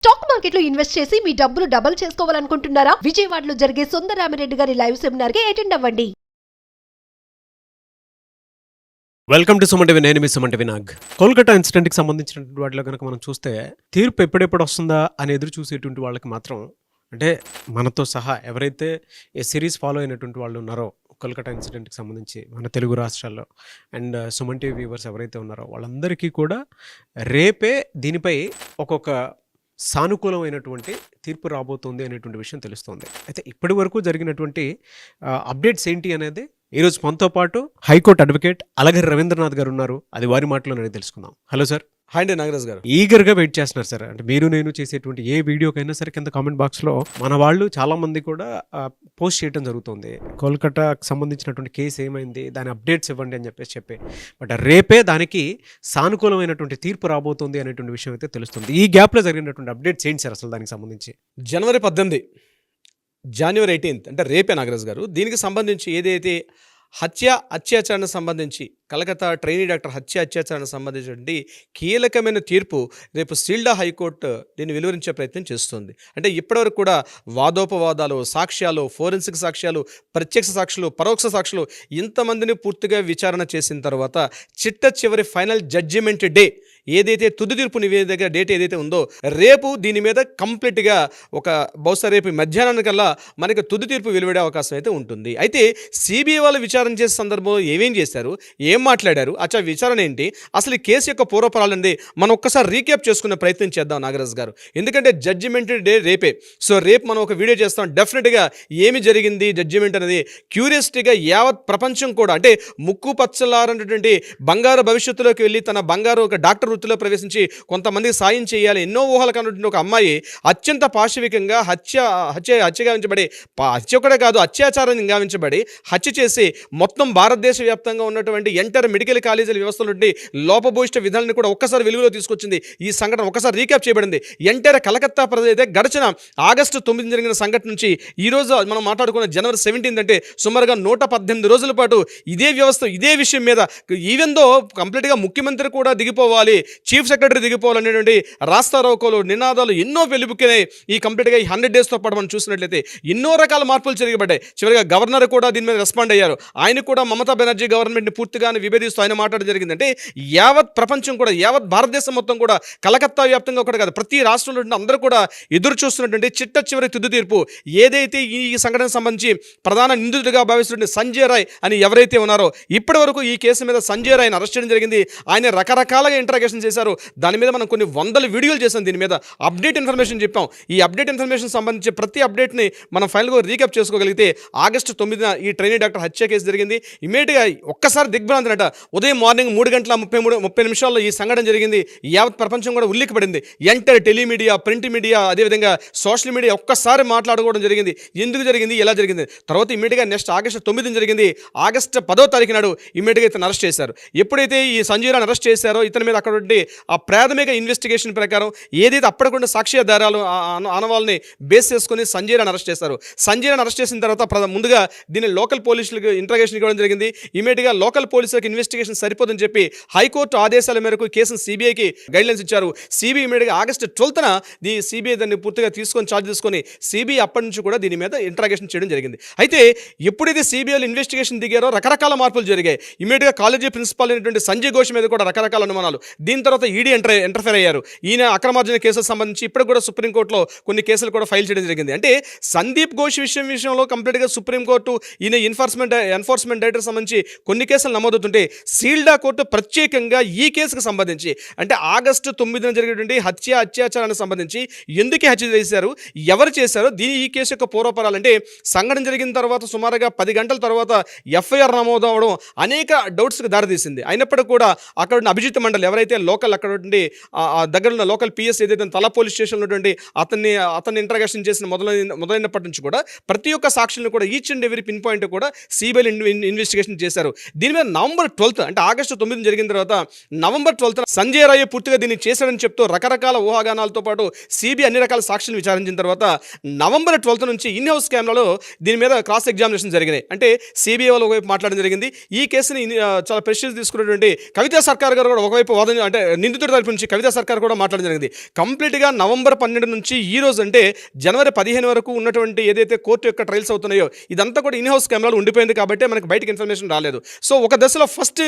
Stock మార్కెట్లో invest చేసి మీ డబ్బులు డబుల్ చేసుకోవాలనుకుంటున్నారా? విజయవాడలో జరిగే సుందరరామిరెడ్డి గారి లైవ్ సెమినార్ కి అటెండ్ అవ్వండి. Welcome to Suman TV. నేను మీ సుమన్ టీవీ నాగ్. కోల్కతా ఇన్సిడెంట్కి సంబంధించినటువంటి వాటిలో కనుక మనం చూస్తే తీర్పు ఎప్పుడెప్పుడు వస్తుందా అని ఎదురు చూసేటువంటి వాళ్ళకి మాత్రం, అంటే మనతో సహా ఎవరైతే ఈ సిరీస్ ఫాలో అయినటువంటి వాళ్ళు ఉన్నారో కోల్కతా ఇన్సిడెంట్కి సంబంధించి మన తెలుగు రాష్ట్రాల్లో అండ్ సుమన్ టీవీ వ్యూవర్స్ ఎవరైతే ఉన్నారో వాళ్ళందరికీ కూడా రేపే దీనిపై ఒక్కొక్క సానుకూలమైనటువంటి తీర్పు రాబోతుంది అనేటువంటి విషయం తెలుస్తుంది. అయితే ఇప్పటి వరకు జరిగినటువంటి అప్డేట్స్ ఏంటి అనేది ఈరోజు మనతో పాటు హైకోర్టు అడ్వకేట్ అలగరి రవీంద్రనాథ్ గారు ఉన్నారు. అది వారి మాటలోనే తెలుసుకుందాం. Hello sir. హాయ్ అండి నాగరాజ్ గారు. ఈగర్గా వెయిట్ చేస్తున్నారు సార్. అంటే మీరు నేను చేసేటువంటి ఏ వీడియోకైనా సరే కింద కామెంట్ బాక్స్లో మన వాళ్ళు చాలామంది కూడా పోస్ట్ చేయడం జరుగుతుంది. కోల్కతాకు సంబంధించినటువంటి కేసు ఏమైంది, దాని అప్డేట్స్ ఇవ్వండి అని చెప్పి బట్ రేపే దానికి సానుకూలమైనటువంటి తీర్పు రాబోతుంది అనేటువంటి విషయం అయితే తెలుస్తుంది. ఈ గ్యాప్లో జరిగినటువంటి అప్డేట్స్ ఏంటి సార్ అసలు దానికి సంబంధించి? జనవరి 18 జనవరి 18 అంటే రేపే నాగరాజ్ గారు. దీనికి సంబంధించి ఏదైతే అత్యాచారానికి సంబంధించి కలకత్తా ట్రైనీ డాక్టర్ అత్యాచారానికి సంబంధించినటువంటి కీలకమైన తీర్పు రేపు సీల్డా హైకోర్టు దీన్ని వెలువరించే ప్రయత్నం చేస్తుంది. అంటే ఇప్పటివరకు కూడా వాదోపవాదాలు, సాక్ష్యాలు, ఫోరెన్సిక్ సాక్ష్యాలు, ప్రత్యక్ష సాక్షులు, పరోక్ష సాక్షులు ఇంతమందిని పూర్తిగా విచారణ చేసిన తర్వాత చిట్ట చివరి ఫైనల్ జడ్జిమెంట్ డే ఏదైతే తుది తీర్పు నివేదిక డేట్ ఏదైతే ఉందో రేపు దీని మీద కంప్లీట్గా బహుశా రేపు మధ్యాహ్నానికల్లా మనకి తుది తీర్పు వెలువడే అవకాశం అయితే ఉంటుంది. అయితే సిబిఐ వాళ్ళు విచారణ చేసే సందర్భంలో ఏమేం చేశారు, ఏం మాట్లాడారు, విచారణ ఏంటి, అసలు ఈ కేసు యొక్క పూర్వపరాలు అనేది మనం ఒక్కసారి రీక్యాప్ చేసుకునే ప్రయత్నం చేద్దాం నాగరాజ్ గారు. ఎందుకంటే జడ్జిమెంట్ డే రేపే. సో రేపు మనం ఒక వీడియో చేస్తాం. డెఫినెట్గా ఏమి జరిగింది జడ్జిమెంట్ అనేది క్యూరియాసిటీగా యావత్ ప్రపంచం కూడా, అంటే ముక్కు పచ్చలారన్నటువంటి బంగారు భవిష్యత్తులోకి వెళ్ళి తన బంగారు ఒక డాక్టర్ వృత్తిలో ప్రవేశించి కొంతమందికి సాయం చేయాలి ఎన్నో ఊహలు కన్నటువంటి ఒక అమ్మాయి అత్యంత పాశవికంగా హత్య గావించబడి, హత్య కూడా కాదు అత్యాచారం గావించబడి హత్య చేసి మొత్తం భారతదేశ వ్యాప్తంగా ఉన్నటువంటి ఎంటర్ మెడికల్ కాలేజీల వ్యవస్థ నుండి లోపభూయిష్ట విధానాన్ని కూడా ఒక్కసారి వెలుగులో తీసుకొచ్చింది. ఈ సంఘటన ఒకసారి రీక్యాప్ చేయబడింది. ఎంటర్ కలకత్తా ప్రజలైతే గడిచిన ఆగస్టు 9 జరిగిన సంఘటన నుంచి ఈరోజు మనం మాట్లాడుకున్న జనవరి 17 అంటే సుమారుగా 118 రోజుల పాటు ఇదే వ్యవస్థ ఇదే విషయం మీద ఈవెందో కంప్లీట్గా ముఖ్యమంత్రి కూడా దిగిపోవాలి, చీఫ్ సెక్రటరీ దిగిపోవాలనేటువంటి రాస్తారోకోలు, నినాదాలు ఎన్నో వెలుబుక్కినాయి. ఈ కంప్లీట్గా ఈ 100 డేస్తో పాటు మనం చూసినట్లయితే ఎన్నో రకాల మార్పులు జరిగబడ్డాయి. చివరిగా గవర్నర్ కూడా దీని మీద రెస్పాండ్ అయ్యారు. ఆయన కూడా మమతా బెనర్జీ గవర్నమెంట్ని పూర్తిగా విభేదిస్తూ ఆయన మాట్లాడడం జరిగింది. అంటే యావత్ ప్రపంచం కూడా, యావత్ భారతదేశం మొత్తం కూడా, కలకత్తా వ్యాప్తంగా కూడా కాదు ప్రతి రాష్ట్రంలో అందరూ కూడా ఎదురు చూస్తున్నటువంటి చివరి తుది తీర్పు ఏదైతే ఈ సంఘటనకు సంబంధించి ప్రధాన నిందితుడిగా భావిస్తున్న సంజయ్ రాయ్ అని ఎవరైతే ఉన్నారో ఇప్పటి వరకు ఈ కేసు మీద సంజయ్ రాయ్ని అరెస్ట్ చేయడం జరిగింది. ఆయన రకరకాలుగా ఇంటరాగేషన్ చేశారు. దాని మీద మనం కొన్ని వందల వీడియోలు చేసాం. దీని మీద అప్డేట్ ఇన్ఫర్మేషన్ చెప్పాం. ఈ అప్డేట్ ఇన్ఫర్మేషన్ సంబంధించి ప్రతి అప్డేట్ని మనం ఫైనల్గా రీక్యాప్ చేసుకోగలిగితే ఆగస్టు 9 ఈ ట్రైనీ డాక్టర్ హత్య కేసు జరిగింది. ఇమీడియట్గా ఒక్కసారి దిగ్భ్రాంతినట. ఉదయం మార్నింగ్ 3:30 ఈ సంఘటన జరిగింది. యావత్ ప్రపంచం కూడా ఉల్లిఖపడింది. ఎంటర్ టెలిమీడియా, ప్రింట్ మీడియా, అదేవిధంగా సోషల్ మీడియా ఒక్కసారి మాట్లాడుకోవడం జరిగింది. ఎందుకు జరిగింది, ఎలా జరిగింది. తర్వాత ఇమీడియట్గా నెక్స్ట్ ఆగస్టు 9 జరిగింది. ఆగస్టు 10 నాడు ఇమీడియట్గా ఇతను అరెస్ట్ చేశారు. ఎప్పుడైతే ఈ సంజయ్ రాయ్ని అరెస్ట్ చేశారో ఇతని మీద అక్కడ ఆ ప్రాథమిక ఇన్వెస్టిగేషన్ ప్రకారం ఏదైతే అప్పటికుండా సాక్ష్యాధారాలు ఆనవాళ్ళని బేస్ చేసుకుని సంజయ్ రాయ్ని అరెస్ట్ చేశారు. సంజయ్ రాయ్ని అరెస్ట్ చేసిన తర్వాత ముందుగా దీన్ని లోకల్ పోలీసులకు ఇంట్రాగేషన్ ఇవ్వడం జరిగింది. ఇమీడియట్గా లోకల్ పోలీసులకు ఇన్వెస్టిగేషన్ సరిపోదని చెప్పి హైకోర్టు ఆదేశాల మేరకు కేసును సిబిఐకి గైడ్లైన్స్ ఇచ్చారు. సిబిఐ ఇమీడియట్గా ఆగస్టు 12 సిబిఐ దాన్ని పూర్తిగా ఛార్జ్ తీసుకొని సిబిఐ అప్పటి నుంచి కూడా దీని మీద ఇంట్రాగేషన్ చేయడం జరిగింది. అయితే ఎప్పుడైతే సిబిఐలో ఇన్వెస్టిగేషన్ దిగారో రకరకాల మార్పులు జరిగాయి. ఇమీడియట్గా కాలేజీ ప్రిన్సిపాల్ అయినటువంటి సంజయ్ ఘోష్ మీద కూడా రకరకాల అనుమానాలు. దీని తర్వాత ఈడీ ఇంటర్ఫేర్ అయ్యారు. ఈయన అక్రమార్జన కేసులకు సంబంధించి ఇప్పుడు కూడా సుప్రీంకోర్టులో కొన్ని కేసులు కూడా ఫైల్ చేయడం జరిగింది. అంటే సందీప్ ఘోష్ విషయంలో కంప్లీట్గా సుప్రీంకోర్టు ఈయన ఎన్ఫోర్స్మెంట్ డైరెక్టర్ సంబంధించి కొన్ని కేసులు నమోదవుతుంటే సీల్డా కోర్టు ప్రత్యేకంగా ఈ కేసుకు సంబంధించి, అంటే ఆగస్టు 9 జరిగినటువంటి అత్యాచారానికి సంబంధించి ఎందుకు హత్య చేశారు, ఎవరు చేశారు, ఈ కేసు యొక్క పూర్వపరాలు, అంటే సంఘటన జరిగిన తర్వాత సుమారుగా 10 గంటల తర్వాత ఎఫ్ఐఆర్ నమోదు అవడం అనేక డౌట్స్కి దారితీసింది. అయినప్పటికీ కూడా అక్కడ ఉన్న అభిజిత్ మండల్ ఎవరైతే లోకల్ అక్కడ ఉండి దగ్గర ఉన్న లోకల్ పిఎస్ ఏదైతే తల పోలీస్ స్టేషన్లో ఉన్నటువంటి అతన్ని ఇంట్రాగేషన్ చేసిన మొదలైనప్పటి నుంచి కూడా ప్రతి ఒక్క సాక్షులను కూడా each and every pin point కూడా సిబిఐ ఇన్వెస్టిగేషన్ చేశారు. దీని మీద నవంబర్ 12 అంటే ఆగస్టు 9 జరిగిన తర్వాత నవంబర్ 12 సంజయ్ రాయ్ పూర్తిగా దీన్ని చేశాడని చెప్తూ రకరకాల ఊహాగానాలతో పాటు సిబిఐ అన్ని రకాల సాక్షులను విచారించిన తర్వాత నవంబర్ 12 నుంచి ఇన్ హౌస్ కెమెరాలో దీని మీద క్రాస్ ఎగ్జామినేషన్ జరిగినాయి. అంటే సిబిఐ వాళ్ళు ఒకవైపు మాట్లాడడం జరిగింది. ఈ కేసుని చాలా ప్రెషర్స్ తీసుకున్నటువంటి కవితా సర్కార్ గారు కూడా ఒకవైపు వాదన అంటే నిందితుడి తరపు నుంచి కవిత సర్కార్ కూడా మాట్లాడడం జరిగింది. కంప్లీట్గా నవంబర్ 12 నుంచి ఈ రోజు అంటే జనవరి 15 వరకు ఉన్నటువంటి ఏదైతే కోర్టు యొక్క ట్రయల్స్ అవుతున్నాయో ఇదంతా కూడా ఇన్ హౌస్ కెమెరాలు ఉండిపోయింది కాబట్టి మనకి బయటకు ఇన్ఫర్మేషన్ రాలేదు. సో ఒక దశలో ఫస్ట్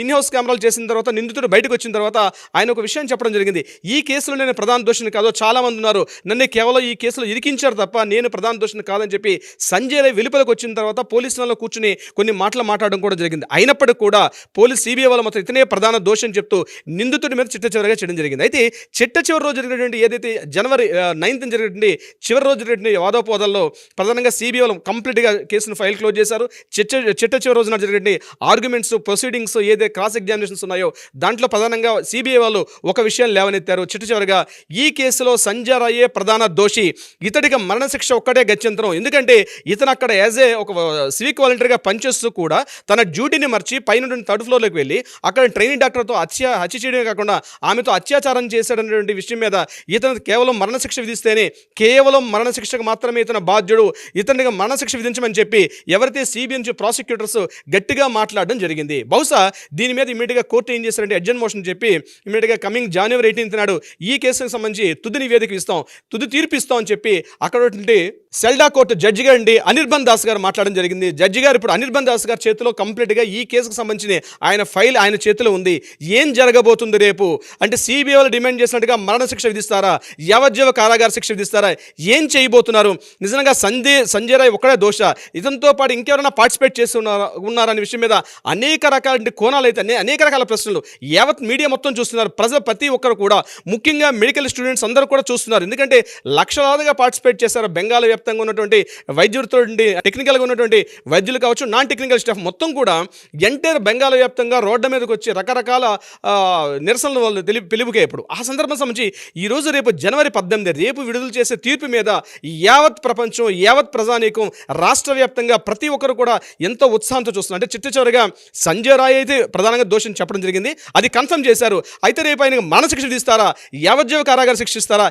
ఇన్ హౌస్ కెమెరాలు చేసిన తర్వాత నిందితుడు బయటకు వచ్చిన తర్వాత ఆయన ఒక విషయం చెప్పడం జరిగింది. ఈ కేసులో నేను ప్రధాన దోషిని కాదు, చాలా మంది ఉన్నారు, నన్ను కేవలం ఈ కేసులో ఇరికించారు తప్ప నేను ప్రధాన దోషిని కాదని చెప్పి సంజయ్ రాయ్ వెలుపలకు వచ్చిన తర్వాత పోలీసులలో కూర్చుని కొన్ని మాటలు మాట్లాడడం కూడా జరిగింది. అయినప్పటికీ కూడా పోలీస్ సిబిఐ వాళ్ళు మాత్రం ఇతనే ప్రధాన దోషి అని చెప్తూ నిందితుడి మీద చిట్ట చివరిగా చేయడం జరిగింది. అయితే చిట్ట చివరి రోజు జరిగినటువంటి ఏదైతే జనవరి 9th జరిగినటువంటి చివరి రోజు జరిగినటువంటి వాదోపవాదాల్లో ప్రధానంగా సిబిఐ వాళ్ళు కంప్లీట్గా కేసును ఫైల్ క్లోజ్ చేశారు. చిట్ట చివరి రోజున జరిగినటువంటి ఆర్గ్యుమెంట్స్, ప్రొసీడింగ్స్, ఏదైతే క్రాస్ ఎగ్జామినేషన్స్ ఉన్నాయో దాంట్లో ప్రధానంగా సిబిఐ వాళ్ళు ఒక విషయం లేవనెత్తారు. చిట్ట చివరిగా ఈ కేసులో సంజయ్ రాయే ప్రధాన దోషి, ఇతడికి మరణశిక్ష ఒక్కటే గత్యంతరం. ఎందుకంటే ఇతను అక్కడ యాజ్ ఏ ఒక సివిక్ వాలంటీర్గా పనిచేస్తూ కూడా తన డ్యూటీని మర్చి పైన థర్డ్ ఫ్లోర్లోకి వెళ్ళి అక్కడ ట్రైనింగ్ డాక్టర్తో హత్య చేయడమే కాకుండా ఆమెతో అత్యాచారం చేశాడనేటువంటి విషయం మీద ఇతను కేవలం మరణశిక్ష విధిస్తేనే కేవలం మరణశిక్షకు మాత్రమే ఇతను బాధ్యుడు, ఇతనికి మరణశిక్ష విధించమని చెప్పి ఎవరైతే సిబిఐ నుంచి ప్రాసిక్యూటర్స్ గట్టిగా మాట్లాడడం జరిగింది. బహుశా దీని మీద ఇమీడియట్గా కోర్టు ఏం చేశారంటే అడ్జర్న్ మోషన్ చెప్పి ఇమీడియట్గా కమింగ్ జనవరి 18th నాడు ఈ కేసుకు సంబంధించి తుది నివేదిక ఇస్తాం, తుది తీర్పు ఇస్తాం అని చెప్పి అక్కడ సెల్డా కోర్టు జడ్జి గారు అండి అనిర్బన్ దాస్ గారు మాట్లాడడం జరిగింది. జడ్జి గారు ఇప్పుడు అనిర్బన్ దాస్ గారి చేతిలో కంప్లీట్గా ఈ కేసుకు సంబంధించిన ఆయన ఫైల్ ఆయన చేతిలో ఉంది. ఏం జరగబోతుంది రేపు అంటే సిబిఐ వాళ్ళు డిమాండ్ చేసినట్టుగా మరణశిక్ష విధిస్తారా, యావజ్జీవ కారాగార శిక్ష విధిస్తారా, ఏం చేయబోతున్నారు? నిజంగా సంజయ్ రాయ్ ఒక్కడే దోష, ఇతనితో పాటు ఇంకెవరైనా పార్టిసిపేట్ చేసి ఉన్నారనే విషయం మీద అనేక రకాల కోణాలు అయితే అనేక రకాల ప్రశ్నలు యావత్ మీడియా మొత్తం చూస్తున్నారు. ప్రజలు ప్రతి ఒక్కరు కూడా ముఖ్యంగా మెడికల్ స్టూడెంట్స్ అందరూ కూడా చూస్తున్నారు. ఎందుకంటే లక్షలాదిగా పార్టిసిపేట్ చేశారు. బెంగాల్ వ్యాప్తంగా ఉన్నటువంటి వైద్యులతో టెక్నికల్గా ఉన్నటువంటి వైద్యులు కావచ్చు, నాన్ టెక్నికల్ స్టాఫ్ మొత్తం కూడా ఎంటైర్ బెంగాల్ వ్యాప్తంగా రోడ్ల మీదకి వచ్చి రకరకాల నిరసనలు వాళ్ళు పిలుపుకే. ఇప్పుడు ఆ సందర్భం సంబంధించి ఈరోజు రేపు జనవరి 18 రేపు విడుదల చేసే తీర్పు మీద యావత్ ప్రపంచం, యావత్ ప్రజానీకం, రాష్ట్ర వ్యాప్తంగా ప్రతి ఒక్కరు కూడా ఎంతో ఉత్సాహంతో చూస్తున్నారు. అంటే చిట్ట చివరిగా సంజయ్ రాయ్ అయితే ప్రధానంగా దోషం చెప్పడం జరిగింది, అది కన్ఫర్మ్ చేశారు. అయితే రేపు ఆయన మరణశిక్ష విధిస్తారా, యావజ్జీవ కారాగార శిక్షిస్తారా,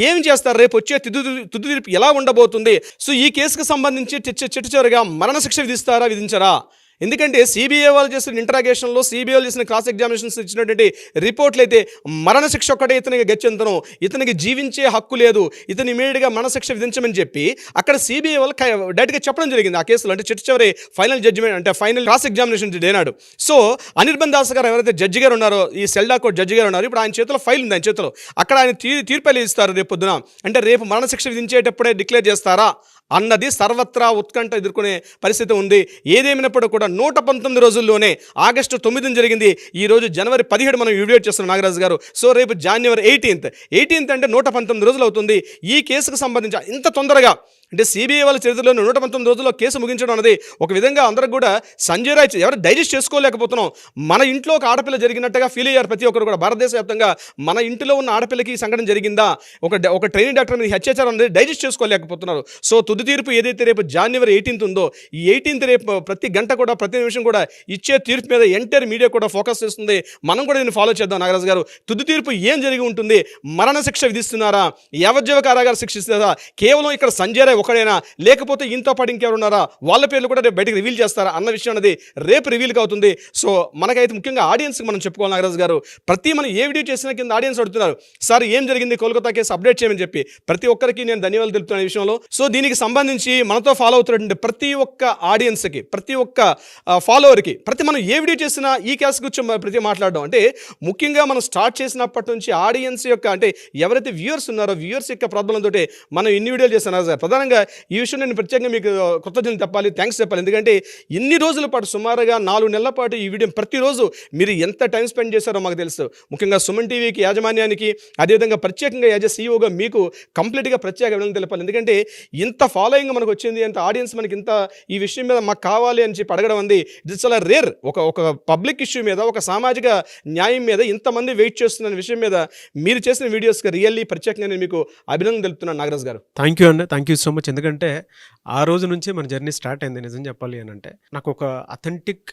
ఏం చేస్తారు, రేపు వచ్చే తుది తీర్పు ఎలా ఉండబోతుంది? సో ఈ కేసుకు సంబంధించి చిట్ట చివరిగా మరణశిక్ష విధిస్తారా, విధించరా? ఎందుకంటే సిబిఐ వాళ్ళు చేసిన ఇంటరాగేషన్లో, సిబిఐ వాళ్ళు చేసిన క్రాస్ ఎగ్జామినేషన్స్ ఇచ్చినటువంటి రిపోర్ట్లు అయితే మరణశిక్ష ఒక్కటే ఇతనికి గత్యంతరం, ఇతనికి జీవించే హక్కు లేదు, ఇతని ఇమీడియట్గా మరణశిక్ష విధించమని చెప్పి అక్కడ సిబిఐ వాళ్ళు డైరెక్ట్గా చెప్పడం జరిగింది ఆ కేసులో. అంటే చిట్ట చివరి ఫైనల్ జడ్జిమెంట్ అంటే ఫైనల్ క్రాస్ ఎగ్జామినేషన్ డేనాడు. సో అనిర్బన్ దాస్ గారు ఎవరైతే జడ్జి గారు ఉన్నారో, ఈ సెల్డా కోర్ట్ జడ్జి గారు ఉన్నారు, ఇప్పుడు ఆయన చేతిలో ఫైల్ ఉంది. ఆయన చేతిలో అక్కడ ఆయన తీర్పు ఇస్తారు రేపు పొద్దున. అంటే రేపు మరణశిక్ష విధించేటప్పుడే డిక్లేర్ చేస్తారా అన్నది సర్వత్రా ఉత్కంఠ ఎదుర్కొనే పరిస్థితి ఉంది. ఏదేమైనప్పుడు కూడా 119 రోజుల్లోనే ఆగస్టు 9 జరిగింది, ఈరోజు జనవరి 17 మనం వీడియో చేస్తున్నాం నాగరాజు గారు. సో రేపు జనవరి 18 అంటే 119 రోజులు అవుతుంది. ఈ కేసుకు సంబంధించి ఇంత తొందరగా అంటే సిబిఐ వాళ్ళ చరిత్రలో 119 రోజుల్లో కేసు ముగించడం అనేది ఒక విధంగా అందరికి కూడా సంజయ్ రాయ్ ఎవరు డైజెస్ట్ చేసుకోలేకపోతున్నాం. మన ఇంట్లో ఒక ఆడపిల్ల జరిగినట్టుగా ఫీల్ అయ్యారు ప్రతి ఒక్కరు కూడా. భారతదేశ వ్యాప్తంగా మన ఇంటిలో ఉన్న ఆడపిల్లకి ఈ సంఘటన జరిగిందా, ఒక ట్రైనింగ్ డాక్టర్ మీద అత్యాచారం అనేది డైజెస్ట్ చేసుకోలేకపోతున్నారు. సో తుది తీర్పు ఏదైతే రేపు జనవరి 18 ఉందో, ఈ 18 రేపు ప్రతి గంట కూడా ప్రతి నిమిషం కూడా ఇచ్చే తీర్పు మీద ఎంటైర్ మీడియా కూడా ఫోకస్ చేస్తుంది. మనం కూడా దీన్ని ఫాలో చేద్దాం. నాగరాజు గారు, తుది తీర్పు ఏం జరిగి ఉంటుంది? మరణశిక్ష విధిస్తున్నారా, యావజ్జీవ కారాగార శిక్షిస్తారా, కేవలం ఇక్కడ సంజయ్ రాయ్ ఒకడైనా, లేకపోతే ఇంతో పాటు ఇంకెవరున్నారా, వాళ్ళ పేర్లు కూడా రేపు బయటకు రివీల్ చేస్తారా అన్న విషయం అనేది రేపు రివీల్గా అవుతుంది. సో మనకైతే ముఖ్యంగా ఆడియన్స్కి మనం చెప్పుకోవాలి నాగరాజు గారు, మన ఏ వీడియో చేసిన కింద ఆడియన్స్ అడుగుతున్నారు, సార్ ఏం జరిగింది కోల్కతా కేసు అప్డేట్ చేయమని చెప్పి. ప్రతి ఒక్కరికి నేను ధన్యవాదాలు తెలుపుతున్న ఈ విషయంలో. సో దీనికి సంబంధించి మనతో ఫాలో అవుతున్నటువంటి ప్రతి ఒక్క ఆడియన్స్కి, ప్రతి ఒక్క ఫాలోవర్కి, మనం ఏ వీడియో చేసినా ఈ కేసు గురించి ప్రతి మాట్లాడడం అంటే ముఖ్యంగా మనం స్టార్ట్ చేసినప్పటి నుంచి ఆడియన్స్ యొక్క అంటే ఎవరైతే వ్యూవర్స్ ఉన్నారో వ్యూవర్స్ యొక్క ప్రాబ్లం తోటి మనం ఇన్ని వీడియోలు చేస్తున్నాం సార్. ప్రధానంగా ఈ విషయం నేను ప్రత్యేకంగా మీకు కృతజ్ఞతలు చెప్పాలి, థ్యాంక్స్ చెప్పాలి. ఎందుకంటే ఇన్ని రోజుల పాటు సుమారుగా 4 నెలల పాటు ఈ వీడియో ప్రతిరోజు మీరు ఎంత టైం స్పెండ్ చేశారో మాకు తెలుసు. ముఖ్యంగా సుమన్ టీవీకి యాజమాన్యానికి, అదేవిధంగా ప్రత్యేకంగా యాజ్ ఎ సీఈఓగా మీకు కంప్లీట్గా ప్రత్యేక అభినందనలు తెలపాలి. ఎందుకంటే ఇంత ఫాలోయింగ్ మనకు వచ్చింది, అంత ఆడియన్స్ మనకి ఇంత ఈ విషయం మీద మాకు కావాలి అని చెప్పి అడగడం అంది ఇది చాలా రేర్. ఒక పబ్లిక్ ఇష్యూ మీద, ఒక సామాజిక న్యాయం మీద ఇంతమంది వెయిట్ చేస్తున్న విషయం మీద మీరు చేసిన వీడియోస్కి రియల్లీ ప్రత్యేకంగా నేను మీకు అభినందనలు తెలుపుతున్నాను నాగరాజ్ గారు. థ్యాంక్ యూ అండి, థ్యాంక్ యూ సో మచ్. ఎందుకంటే ఆ రోజు నుంచే మన జర్నీ స్టార్ట్ అయింది. నిజం చెప్పాలి అని అంటే నాకు ఒక అథెంటిక్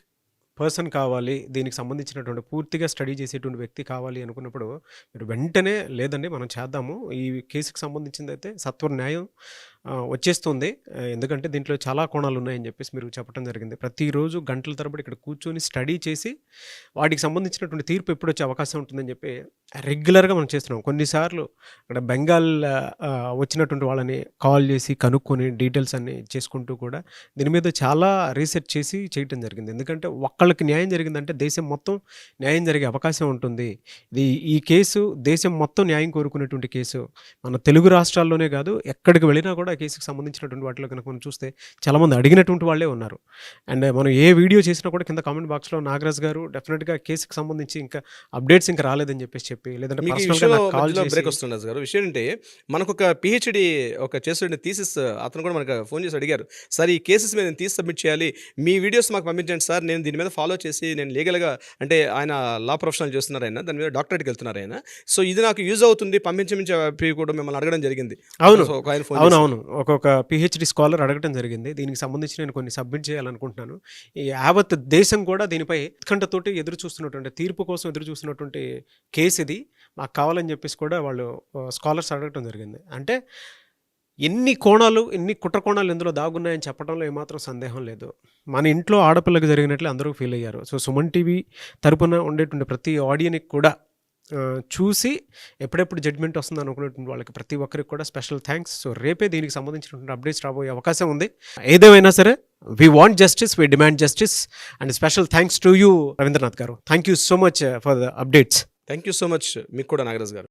పర్సన్ కావాలి, దీనికి సంబంధించినటువంటి పూర్తిగా స్టడీ చేసేటువంటి వ్యక్తి కావాలి అనుకున్నప్పుడు మీరు వెంటనే లేదండి మనం చేద్దాము, ఈ కేసుకి సంబంధించింది అయితే సత్వర న్యాయం వచ్చేస్తుంది. ఎందుకంటే దీంట్లో చాలా కోణాలు ఉన్నాయని చెప్పేసి మీరు చెప్పడం జరిగింది. ప్రతిరోజు గంటల తరబడి ఇక్కడ కూర్చొని స్టడీ చేసి వాటికి సంబంధించినటువంటి తీర్పు ఎప్పుడు వచ్చే అవకాశం ఉంటుందని చెప్పి రెగ్యులర్గా మనం చేస్తున్నాం. కొన్నిసార్లు ఇక్కడ బెంగాల్ వచ్చినటువంటి వాళ్ళని కాల్ చేసి కనుక్కొని డీటెయిల్స్ అన్ని చేసుకుంటూ కూడా దీని మీద చాలా రీసెర్చ్ చేసి చేయటం జరిగింది. ఎందుకంటే ఒక్కళ్ళకి న్యాయం జరిగిందంటే దేశం మొత్తం న్యాయం జరిగే అవకాశం ఉంటుంది. ఈ కేసు దేశం మొత్తం న్యాయం కోరుకునేటువంటి కేసు. మన తెలుగు రాష్ట్రాల్లోనే కాదు, ఎక్కడికి వెళ్ళినా కూడా ఆ కేసుకి సంబంధించినటువంటి వాటిలో కనుక మనం చూస్తే చాలామంది అడిగినటువంటి వాళ్ళే ఉన్నారు. అండ్ మనం ఏ వీడియో చేసినా కూడా కింద కామెంట్ బాక్స్లో నాగరాజ్ గారు డెఫినెట్గా కేసుకి సంబంధించి ఇంకా అప్డేట్స్ ఇంకా రాలేదని చెప్పి లేదంటే మీకు ఈ పర్సనల్గా విషయంలో నాకు కాల్ మధ్యలో బ్రేక్ చేసి వస్తుంది రాజు గారు. విషయం ఏంటంటే మనకు ఒక పిహెచ్డి ఒక చేస్తున్న థీసిస్ అతను కూడా మనకు ఫోన్ చేసి అడిగారు, సార్ ఈ కేసెస్ మీద నేను తీసి సబ్మిట్ చేయాలి, మీ వీడియోస్ మాకు పంపించండి సార్, నేను దీని మీద ఫాలో చేసి నేను లీగల్గా, అంటే ఆయన లా ప్రొఫెషనల్ చేస్తున్నారు, ఆయన దాని మీద డాక్టరేట్కి వెళ్తున్నారు ఆయన, సో ఇది నాకు యూజ్ అవుతుంది పంపించమని కూడా మిమ్మల్ని అడగడం జరిగింది. అవును సో ఒక ఆయన ఫోన్ చేసి అవునవును ఒక్కొక్క పిహెచ్డి స్కాలర్ అడగటం జరిగింది. దీనికి సంబంధించి నేను కొన్ని సబ్మిట్ చేయాలనుకుంటున్నాను. ఈ యావత్ దేశం కూడా దీనిపై ఉత్కంఠతోటి ఎదురు చూస్తున్నటువంటి తీర్పు కోసం ఎదురు చూస్తున్నటువంటి కేసు ఇది, మాకు కావాలని చెప్పేసి కూడా వాళ్ళు స్కాలర్స్ అడగటం జరిగింది. అంటే ఎన్ని కోణాలు, ఎన్ని కుట్ర కోణాలు ఇందులో దాగున్నాయని చెప్పడంలో ఏమాత్రం సందేహం లేదు. మన ఇంట్లో ఆడపిల్లకి జరిగినట్లు అందరూ ఫీల్ అయ్యారు. సో సుమన్ టీవీ తరపున ఉండేటువంటి ప్రతి ఆడియన్కి కూడా చూసి ఎప్పుడెప్పుడు జడ్జ్మెంట్ వస్తుంది అనుకునేటువంటి వాళ్ళకి ప్రతి ఒక్కరికి కూడా స్పెషల్ థ్యాంక్స్. సో రేపే దీనికి సంబంధించినటువంటి అప్డేట్స్ రాబోయే అవకాశం ఉంది. ఏదేమైనా సరే we want justice, we demand justice, and special thanks to you Ravindranath గారు. Thank you so much for the updates. Thank you so much మీకు కూడా నాగరాజ్ గారు.